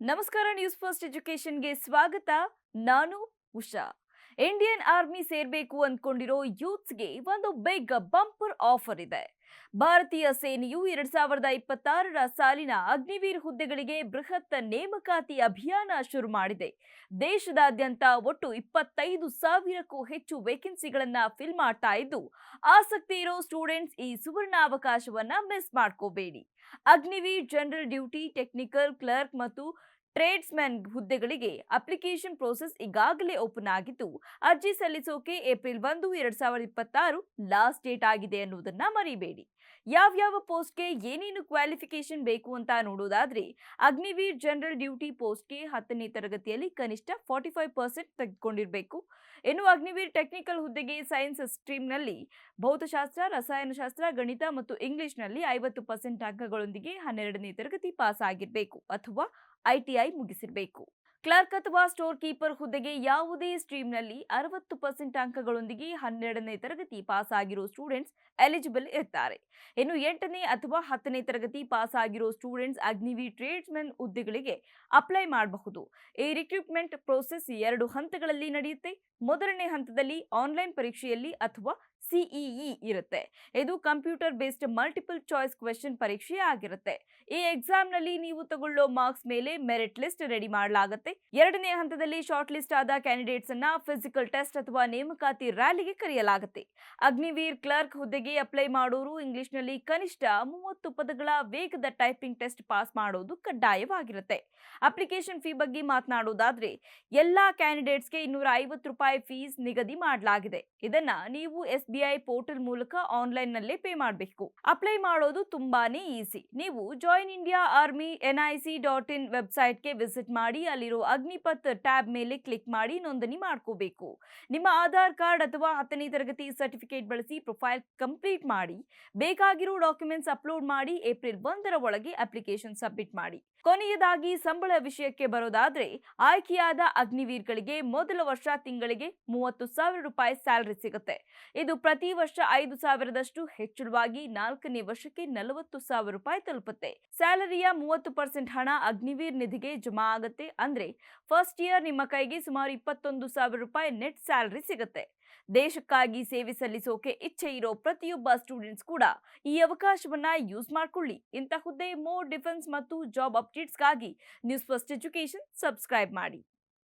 ನಮಸ್ಕಾರ. News first ಎಜುಕೇಶನ್ಗೆ ಸ್ವಾಗತ. ನಾನು ಉಷಾ. ಇಂಡಿಯನ್ ಆರ್ಮಿ ಸೇರ್ಬೇಕು ಅಂದ್ಕೊಂಡಿರೋ ಯೂತ್ಸ್ಗೆ ಒಂದು ಬಿಗ್ ಬಂಪರ್ ಆಫರ್ ಇದೆ. ಭಾರತೀಯ ಸೇನೆಯು 2026ರ ಸಾಲಿನ ಅಗ್ನಿವೀರ್ ಹುದ್ದೆಗಳಿಗೆ ಬೃಹತ್ ನೇಮಕಾತಿ ಅಭಿಯಾನ ಶುರು ಮಾಡಿದೆ. ದೇಶದಾದ್ಯಂತ ಒಟ್ಟು 25,000ಕ್ಕೂ ಹೆಚ್ಚು ವೇಕೆನ್ಸಿಗಳನ್ನ ಫಿಲ್ ಮಾಡ್ತಾ ಇದ್ದು, ಆಸಕ್ತಿ ಇರೋ ಸ್ಟೂಡೆಂಟ್ಸ್ ಈ ಸುವರ್ಣಾವಕಾಶವನ್ನ ಮಿಸ್ ಮಾಡ್ಕೋಬೇಡಿ. Agniveer general duty, technical clerk ಮತ್ತು ಟ್ರೇಡ್ಸ್ಮನ್ ಹುದ್ದೆಗಳಿಗೆ ಅಪ್ಲಿಕೇಶನ್ ಪ್ರೋಸೆಸ್ ಈಗಾಗಲೇ ಓಪನ್ ಆಗಿದ್ದು, ಅರ್ಜಿ ಸಲ್ಲಿಸೋಕೆ ಏಪ್ರಿಲ್ 1, 2026 ಲಾಸ್ಟ್ ಡೇಟ್ ಆಗಿದೆ ಅನ್ನೋದನ್ನ ಮರಿಬೇಡಿ. ಯಾವ್ಯಾವ ಪೋಸ್ಟ್ಗೆ ಏನೇನು ಕ್ವಾಲಿಫಿಕೇಶನ್ ಬೇಕು ಅಂತ ನೋಡೋದಾದ್ರೆ, ಅಗ್ನಿವೀರ್ ಜನರಲ್ ಡ್ಯೂಟಿ ಪೋಸ್ಟ್ಗೆ 10ನೇ ತರಗತಿಯಲ್ಲಿ ಕನಿಷ್ಠ 45% ತೆಗೆದುಕೊಂಡಿರಬೇಕು. ಇನ್ನು ಅಗ್ನಿವೀರ್ ಟೆಕ್ನಿಕಲ್ ಹುದ್ದೆಗೆ ಸೈನ್ಸ್ ಸ್ಟ್ರೀಮ್ನಲ್ಲಿ ಭೌತಶಾಸ್ತ್ರ, ರಸಾಯನಶಾಸ್ತ್ರ, ಗಣಿತ ಮತ್ತು ಇಂಗ್ಲಿಷ್ನಲ್ಲಿ 50% ಅಂಕಗಳೊಂದಿಗೆ 12ನೇ ತರಗತಿ ಪಾಸ್ ಆಗಿರಬೇಕು ಅಥವಾ ITI ಮುಗಿಸಿರಬೇಕು. ಕ್ಲರ್ಕ್ ಅಥವಾ ಸ್ಟೋರ್ ಕೀಪರ್ ಹುದ್ದೆಗೆ ಯಾವುದೇ ಸ್ಟ್ರೀಮ್ನಲ್ಲಿ 60% ಅಂಕಗಳೊಂದಿಗೆ 12ನೇ ತರಗತಿ ಪಾಸ್ ಆಗಿರೋ ಸ್ಟೂಡೆಂಟ್ಸ್ ಎಲಿಜಿಬಲ್ ಇರ್ತಾರೆ. ಇನ್ನು 8ನೇ ಅಥವಾ 10ನೇ ತರಗತಿ ಪಾಸ್ ಆಗಿರೋ ಸ್ಟೂಡೆಂಟ್ಸ್ ಅಗ್ನಿವೀರ್ ಟ್ರೇಡ್ಸ್ಮನ್ ಹುದ್ದೆಗಳಿಗೆ ಅಪ್ಲೈ ಮಾಡಬಹುದು. ಈ ರಿಕ್ರೂಟ್ಮೆಂಟ್ ಪ್ರೋಸೆಸ್ 2 ಹಂತಗಳಲ್ಲಿ ನಡೆಯುತ್ತೆ. ಮೊದಲನೇ ಹಂತದಲ್ಲಿ ಆನ್ಲೈನ್ ಪರೀಕ್ಷೆಯಲ್ಲಿ ಅಥವಾ CEE ಇರುತ್ತೆ. ಇದು computer based multiple choice question ಪರೀಕ್ಷೆ ಆಗಿರುತ್ತೆ. ಈ ಎಕ್ಸಾಮ್ನಲ್ಲಿ ನೀವು ತಗೊಳ್ಳೋ ಮಾರ್ಕ್ಸ್ ಮೇಲೆ ಮೆರಿಟ್ ಲಿಸ್ಟ್ ರೆಡಿ ಮಾಡಲಾಗುತ್ತೆ. ಎರಡನೇ ಹಂತದಲ್ಲಿ ಶಾರ್ಟ್ ಲಿಸ್ಟ್ ಆದ ಕ್ಯಾಂಡಿಡೇಟ್ಸ್ ಅನ್ನ ಫಿಸಿಕಲ್ ಟೆಸ್ಟ್ ಅಥವಾ ನೇಮಕಾತಿ ರ್ಯಾಲಿಗೆ ಕರೆಯಲಾಗುತ್ತೆ. ಅಗ್ನಿವೀರ್ ಕ್ಲರ್ಕ್ ಹುದ್ದೆಗೆ ಅಪ್ಲೈ ಮಾಡೋರು ಇಂಗ್ಲಿಷ್ನಲ್ಲಿ ಕನಿಷ್ಠ 30 ಪದಗಳ ವೇಗದ ಟೈಪಿಂಗ್ ಟೆಸ್ಟ್ ಪಾಸ್ ಮಾಡೋದು ಕಡ್ಡಾಯವಾಗಿರುತ್ತೆ. ಅಪ್ಲಿಕೇಶನ್ ಫೀ ಬಗ್ಗೆ ಮಾತನಾಡೋದಾದ್ರೆ, ಎಲ್ಲಾ ಕ್ಯಾಂಡಿಡೇಟ್ಸ್ಗೆ ₹250 ಫೀಸ್ ನಿಗದಿ ಮಾಡಲಾಗಿದೆ. ಇದನ್ನ ನೀವು SBI ಪೋರ್ಟಲ್ ಮೂಲಕ ಆನ್ಲೈನ್ ನಲ್ಲೇ ಪೇ ಮಾಡಬೇಕು. ಅಪ್ಲೈ ಮಾಡೋದು ತುಂಬಾನೇ ಈಸಿ. ನೀವು ಜಾಯಿನ್ ಇಂಡಿಯಾ ಆರ್ಮಿ nic.in ವೆಬ್ಸೈಟ್ಗೆ ವಿಸಿಟ್ ಮಾಡಿ ಅಲ್ಲಿರೋ ಅಗ್ನಿಪಥ್ ಟ್ಯಾಬ್ ಮೇಲೆ ಕ್ಲಿಕ್ ಮಾಡಿ ನೋಂದಣಿ ಮಾಡ್ಕೋಬೇಕು. ನಿಮ್ಮ ಆಧಾರ್ ಕಾರ್ಡ್ ಅಥವಾ 10ನೇ ತರಗತಿ ಸರ್ಟಿಫಿಕೇಟ್ ಬಳಸಿ ಪ್ರೊಫೈಲ್ ಕಂಪ್ಲೀಟ್ ಮಾಡಿ. ಬೇಕಾಗಿರೋ ಡಾಕ್ಯುಮೆಂಟ್ಸ್ ಅಪ್ಲೋಡ್ ಮಾಡಿ ಏಪ್ರಿಲ್ 1ರ ಒಳಗೆ ಅಪ್ಲಿಕೇಶನ್ ಸಬ್ಮಿಟ್ ಮಾಡಿ. ಕೊನೆಯದಾಗಿ ಸಂಬಳ ವಿಷಯಕ್ಕೆ ಬರೋದಾದ್ರೆ, ಆಯ್ಕೆಯಾದ ಅಗ್ನಿವೀರ್ಗಳಿಗೆ ಮೊದಲ ವರ್ಷ ತಿಂಗಳಿಗೆ ₹30,000 ಸ್ಯಾಲರಿ ಸಿಗುತ್ತೆ. ಇದು ಪ್ರತಿ ವರ್ಷ 5,000ದಷ್ಟು ಹೆಚ್ಚಳವಾಗಿ 4ನೇ ವರ್ಷಕ್ಕೆ ₹40,000 ತಲುಪುತ್ತೆ. ಸ್ಯಾಲರಿಯ 30% ಹಣ ಅಗ್ನಿವೀರ್ ನಿಧಿಗೆ ಜಮಾ ಆಗುತ್ತೆ. ಅಂದ್ರೆ ಫಸ್ಟ್ ಇಯರ್ ನಿಮ್ಮ ಕೈಗೆ ಸುಮಾರು ₹21,000 ನೆಟ್ ಸ್ಯಾಲರಿ ಸಿಗುತ್ತೆ. ದೇಶಕ್ಕಾಗಿ ಸೇವೆ ಸಲ್ಲಿಸೋಕೆ ಇಚ್ಛೆ ಇರೋ ಪ್ರತಿಯೊಬ್ಬ ಸ್ಟೂಡೆಂಟ್ಸ್ ಕೂಡ ಈ ಅವಕಾಶವನ್ನ ಯೂಸ್ ಮಾಡ್ಕೊಳ್ಳಿ. ಇಂಥ ಹುದ್ದೆ, ಮೋರ್ ಡಿಫೆನ್ಸ್ ಮತ್ತು ಜಾಬ್ ಅಪ್ಡೇಟ್ಸ್ಗಾಗಿ ನ್ಯೂಸ್ ಫಸ್ಟ್ ಎಜುಕೇಶನ್ ಸಬ್ಸ್ಕ್ರೈಬ್ ಮಾಡಿ.